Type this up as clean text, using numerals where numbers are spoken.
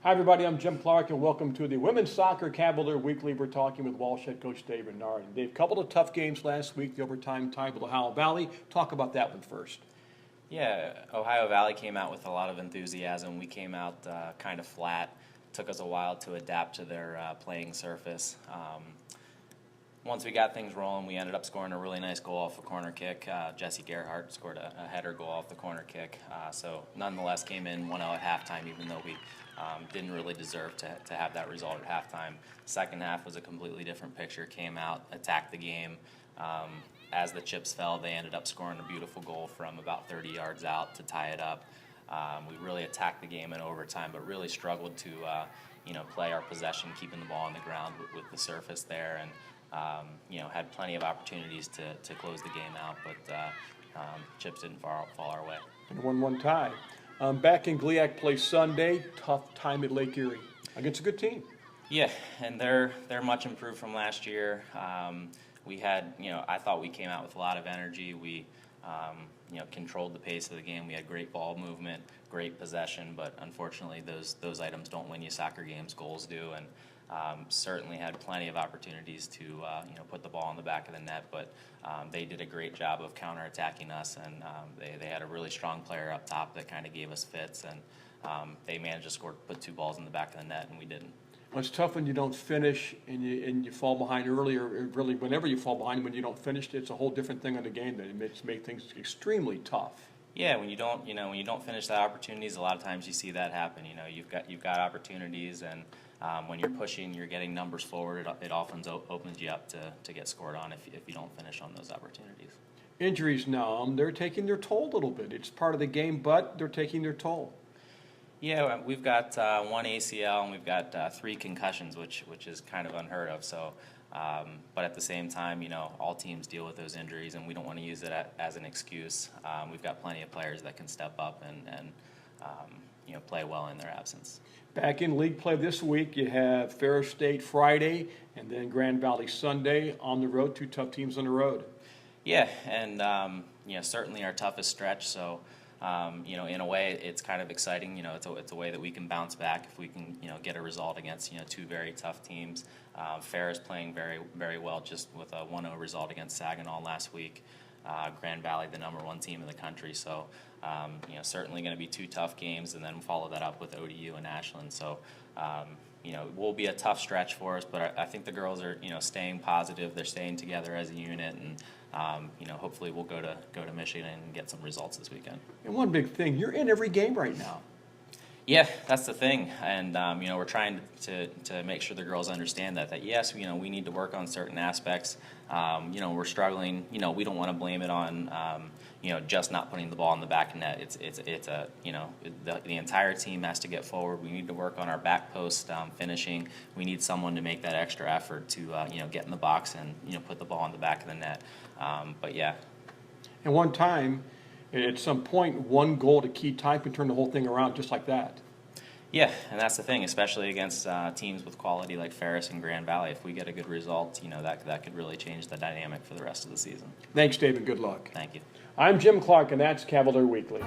Hi, everybody. I'm Jim Clark, and welcome to the Women's Soccer Cavalier Weekly. We're talking with Walsh Head Coach Dave Renard. And Dave, a couple of tough games last week, the overtime tie with Ohio Valley. Talk about that one first. Yeah, Ohio Valley came out with a lot of enthusiasm. We came out kind of flat. Took us a while to adapt to their playing surface. Once we got things rolling, we ended up scoring a really nice goal off a corner kick. Jesse Gerhardt scored a header goal off the corner kick. So nonetheless came in 1-0 at halftime, even though we didn't really deserve to have that result at halftime. Second half was a completely different picture. Came out, attacked the game. As the chips fell, they ended up scoring a beautiful goal from about 30 yards out to tie it up. We really attacked the game in overtime, but really struggled to play our possession, keeping the ball on the ground with the surface there, and had plenty of opportunities to close the game out, but chips didn't fall our way. And 1-1 tie. Back in GLIAC play Sunday, tough time at Lake Erie against a good team. Yeah, and they're much improved from last year. We had, I thought we came out with a lot of energy. We, controlled the pace of the game. We had great ball movement, great possession, but unfortunately those items don't win you soccer games. Goals do, and certainly had plenty of opportunities to, put the ball in the back of the net, but they did a great job of counterattacking us, and they had a really strong player up top that kind of gave us fits, and they managed to put two balls in the back of the net, and we didn't. Well, it's tough when you don't finish and you fall behind early, or really whenever you fall behind, when you don't finish, it's a whole different thing on the game that it makes things extremely tough. Yeah, when you don't finish the opportunities, a lot of times you see that happen. You've got opportunities, and when you're pushing, you're getting numbers forward. It often opens you up to get scored on if you don't finish on those opportunities. Injuries now, they're taking their toll a little bit. It's part of the game, but they're taking their toll. Yeah, we've got one ACL and we've got 3 concussions, which is kind of unheard of. So, but at the same time, all teams deal with those injuries, and we don't want to use it as an excuse. We've got plenty of players that can step up and play well in their absence. Back in league play this week, you have Ferris State Friday and then Grand Valley Sunday on the road. 2 tough teams on the road. Yeah, and certainly our toughest stretch. So. In a way, it's kind of exciting. It's a way that we can bounce back if we can, get a result against, 2 very tough teams. Ferris playing very, very well, just with a 1-0 result against Saginaw last week. Grand Valley, the #1 team in the country. So, certainly going to be 2 tough games, and then follow that up with ODU and Ashland. So, it will be a tough stretch for us, but I think the girls are, staying positive. They're staying together as a unit, and hopefully we'll go to Michigan and get some results this weekend. And one big thing, you're in every game right now. Yeah, that's the thing, and we're trying to make sure the girls understand that yes, we need to work on certain aspects. We're struggling. We don't want to blame it on just not putting the ball in the back of net. It's the entire team has to get forward. We need to work on our back post finishing. We need someone to make that extra effort to get in the box and put the ball in the back of the net. But yeah. And one time, at some point, 1 goal to key tie can turn the whole thing around just like that. Yeah, and that's the thing, especially against teams with quality like Ferris and Grand Valley. If we get a good result, that could really change the dynamic for the rest of the season. Thanks, Dave, and good luck. Thank you. I'm Jim Clark, and that's Cavalier Weekly.